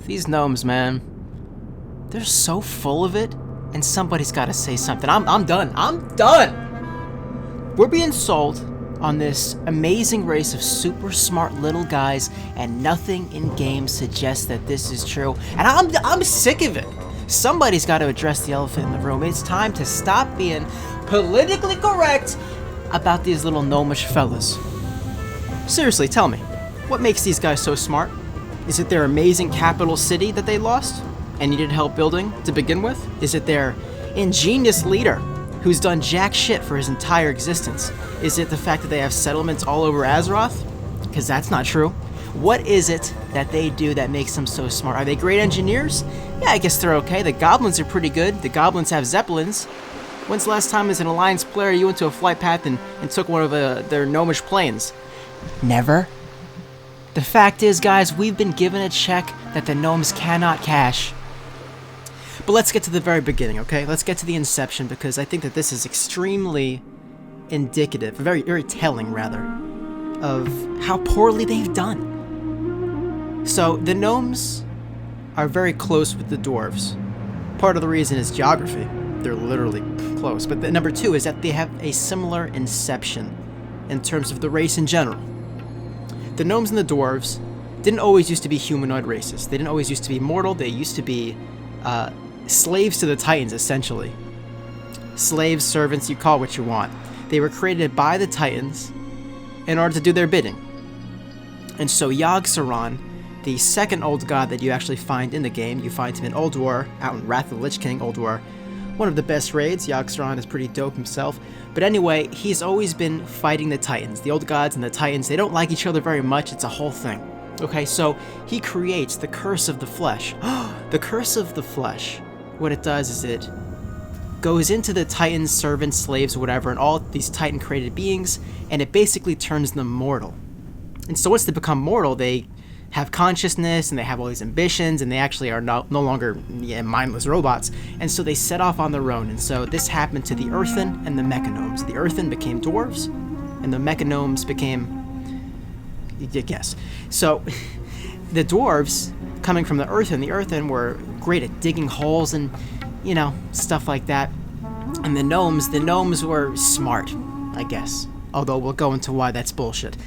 These gnomes, man, they're so full of it, and somebody's got to say something. I'm done. I'm done. We're being sold on this amazing race of super smart little guys, and nothing in game suggests that this is true. And I'm sick of it. Somebody's got to address the elephant in the room. It's time to stop being politically correct about these little gnomish fellas. Seriously, tell me, what makes these guys so smart? Is it their amazing capital city that they lost and needed help building to begin with? Is it their ingenious leader who's done jack shit for his entire existence? Is it the fact that they have settlements all over Azeroth? Because that's not true. What is it that they do that makes them so smart? Are they great engineers? Yeah, I guess they're okay. The goblins are pretty good. The goblins have zeppelins. When's the last time as an Alliance player you went to a flight path and took one of their gnomish planes? Never. The fact is, guys, we've been given a check that the gnomes cannot cash. But let's get to the very beginning, okay? Let's get to the inception, because I think that this is extremely indicative, very, very telling, rather, of how poorly they've done. So, the gnomes are very close with the dwarves. Part of the reason is geography. They're literally close. But number two is that they have a similar inception in terms of the race in general. The gnomes and the dwarves didn't always used to be humanoid races. They didn't always used to be mortal. They used to be slaves to the Titans, essentially. Slaves, servants, you call it what you want. They were created by the Titans in order to do their bidding. And so Yogg-Saron, the second old god that you actually find in the game, you find him in Old War, out in Wrath of the Lich King, Old War. One of the best raids. Yogg-Saron is pretty dope himself. But anyway, he's always been fighting the Titans. The old gods and the Titans, they don't like each other very much. It's a whole thing. Okay, so he creates the Curse of the Flesh. The Curse of the Flesh. What it does is it goes into the Titans, servants, slaves, whatever, and all these Titan-created beings, and it basically turns them mortal. And so once they become mortal, they have consciousness, and they have all these ambitions, and they actually are no longer mindless robots, and so they set off on their own. And so this happened to the Earthen and the Mechagnomes. The Earthen became dwarves, and the Mechagnomes became... yes. So, the dwarves, coming from the Earthen were great at digging holes and, stuff like that. And the gnomes were smart, I guess. Although we'll go into why that's bullshit.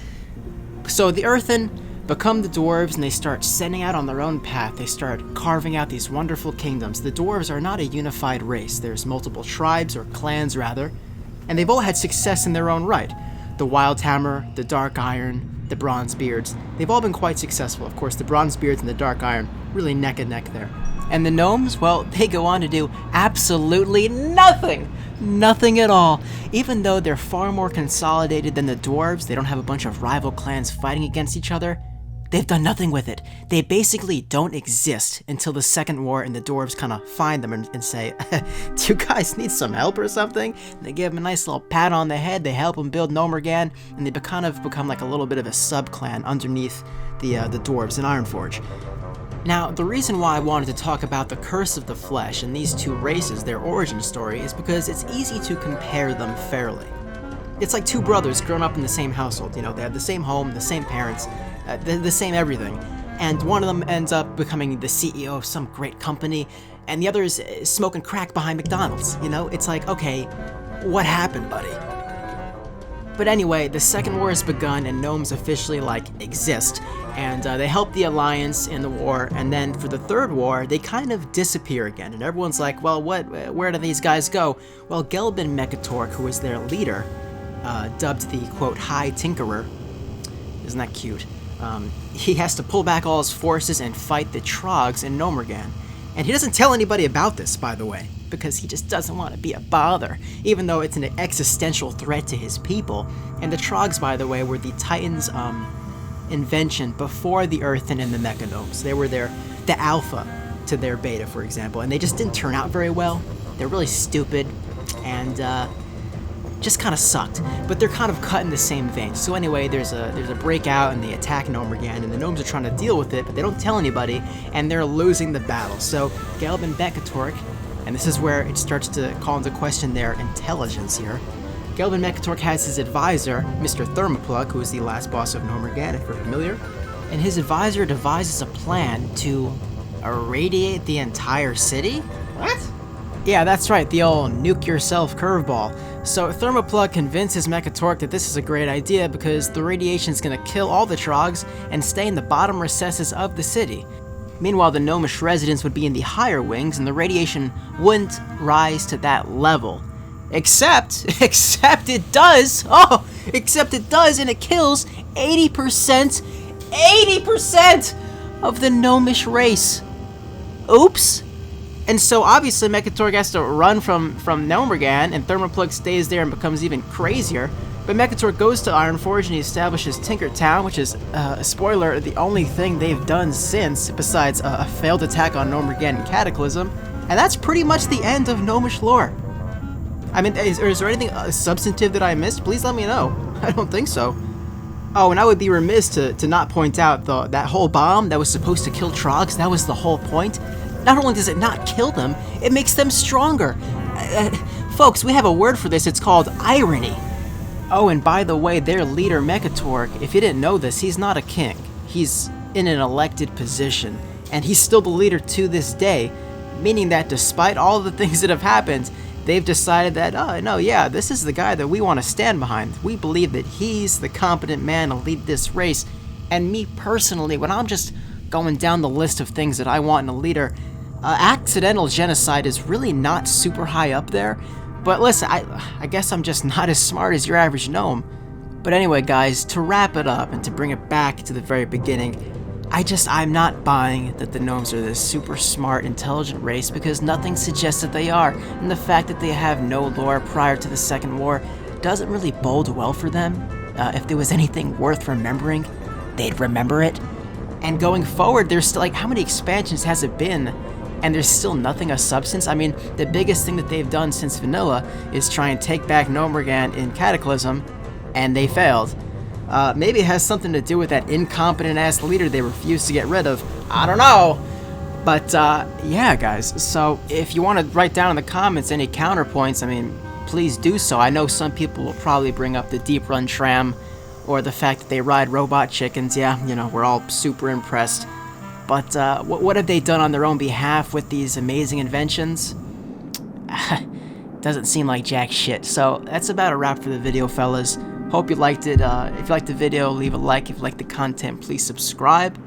So the Earthen become the dwarves, and they start setting out on their own path. They start carving out these wonderful kingdoms. The dwarves are not a unified race. There's multiple tribes, or clans rather, and they've all had success in their own right. The Wildhammer, the Dark Iron, the Bronzebeards, they've all been quite successful. Of course, the Bronzebeards and the Dark Iron, really neck and neck there. And the gnomes, well, they go on to do absolutely nothing. Nothing at all. Even though they're far more consolidated than the dwarves, they don't have a bunch of rival clans fighting against each other. They've done nothing with it. They basically don't exist until the Second War, and the dwarves kind of find them and say, do you guys need some help or something? And they give them a nice little pat on the head, they help them build Gnomergan, and they kind of become like a little bit of a sub-clan underneath the dwarves in Ironforge. Now, the reason why I wanted to talk about the Curse of the Flesh and these two races, their origin story, is because it's easy to compare them fairly. It's like two brothers grown up in the same household. They have the same home, the same parents, the same everything. And one of them ends up becoming the CEO of some great company, and the other is smoking crack behind McDonald's. It's like, okay, what happened, buddy? But anyway, the Second War has begun, and gnomes officially, exist. And they help the Alliance in the war, and then for the Third War, they kind of disappear again. And everyone's like, well, where do these guys go? Well, Gelbin Mechatork, who was their leader, dubbed the, quote, High Tinkerer. Isn't that cute? He has to pull back all his forces and fight the Trogs in Gnomergan. And he doesn't tell anybody about this, by the way, because he just doesn't want to be a bother, even though it's an existential threat to his people. And the Trogs, by the way, were the Titans' invention before the Earthen and the Mechagnomes. They were the alpha to their beta, for example, and they just didn't turn out very well. They're really stupid, and just kind of sucked, but they're kind of cut in the same vein. So anyway, there's a breakout, and they attack Gnomergan, and the gnomes are trying to deal with it, but they don't tell anybody, and they're losing the battle. So Gelbin Mechatork, and this is where it starts to call into question their intelligence here. Gelbin Mechatork has his advisor, Mr. Thermoplug, who is the last boss of Gnomergan, if you're familiar, and his advisor devises a plan to irradiate the entire city? What? Yeah, that's right, the old nuke yourself curveball. So Thermoplug convinces Mechatork that this is a great idea because the radiation's gonna kill all the Trogs and stay in the bottom recesses of the city. Meanwhile, the Gnomish residents would be in the higher wings and the radiation wouldn't rise to that level. Except it does! Oh! Except it does, and it kills 80% of the Gnomish race. Oops! And so obviously Mechatork has to run from Gnomergan, and Thermoplug stays there and becomes even crazier. But Mechatork goes to Ironforge and he establishes Tinker Town, which is, spoiler, the only thing they've done since, besides a failed attack on Gnomergan and Cataclysm. And that's pretty much the end of Gnomish lore. I mean, is there anything substantive that I missed? Please let me know. I don't think so. Oh, and I would be remiss to not point out that whole bomb that was supposed to kill Trogs. That was the whole point. Not only does it not kill them, it makes them stronger. Folks, we have a word for this. It's called irony. Oh, and by the way, their leader, Mechatork, if you didn't know this, he's not a king. He's in an elected position, and he's still the leader to this day, meaning that despite all the things that have happened, they've decided that, oh, no, yeah, this is the guy that we want to stand behind. We believe that he's the competent man to lead this race. And me personally, when I'm just going down the list of things that I want in a leader, accidental genocide is really not super high up there. But listen, I guess I'm just not as smart as your average gnome. But anyway, guys, to wrap it up and to bring it back to the very beginning, I'm not buying that the gnomes are this super smart, intelligent race because nothing suggests that they are, and the fact that they have no lore prior to the Second War doesn't really bode well for them. If there was anything worth remembering, they'd remember it. And going forward, there's still, like, how many expansions has it been? And there's still nothing of substance. I mean, the biggest thing that they've done since Vanilla is try and take back Gnomergan in Cataclysm, and they failed. Maybe it has something to do with that incompetent-ass leader they refused to get rid of. I don't know. But, yeah, guys. So, if you want to write down in the comments any counterpoints, I mean, please do so. I know some people will probably bring up the Deep Run Tram, or the fact that they ride robot chickens. Yeah, you know, we're all super impressed. But, what have they done on their own behalf with these amazing inventions? Doesn't seem like jack shit. So, that's about a wrap for the video, fellas. Hope you liked it. If you liked the video, leave a like. If you liked the content, please subscribe.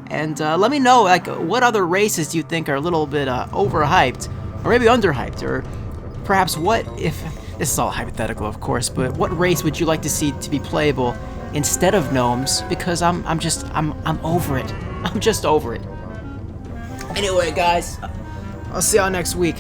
And let me know, like, what other races do you think are a little bit overhyped, or maybe underhyped, or perhaps what if this is all hypothetical, of course, but what race would you like to see to be playable instead of gnomes? Because I'm over it. I'm just over it. Anyway, guys, I'll see y'all next week.